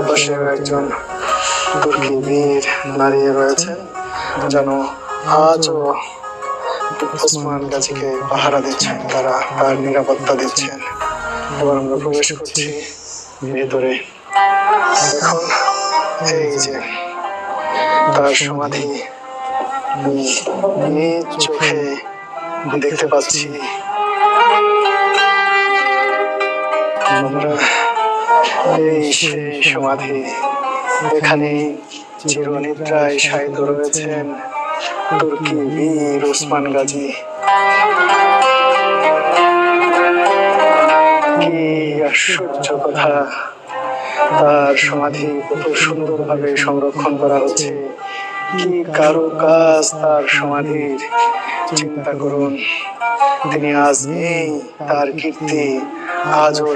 পাশে একজন তুর্কি বীর দাঁড়িয়ে রয়েছেন, যেন আজও ওসমান গাজীকে পাহারা দিচ্ছেন, তারা তার নিরাপত্তা দিচ্ছেন। এবার আমরা প্রবেশ করছি ভেতরে। এখন এই যে তার সমাধি নিজ চোখে দেখতে পাচ্ছি। আমরা এই সেই সমাধি, এখানে চিরনিদ্রায় শায়িত রয়েছেন তুর্কি বীর ওসমান গাজী। কি আশ্চর্য কথা, তার সমাধি কত সুন্দরভাবে সংরক্ষণ করা হচ্ছে, কি কারুকাজ তার সমাধির। চিন্তা করুন, তিনি আজ নেই, তার কীর্তি আজও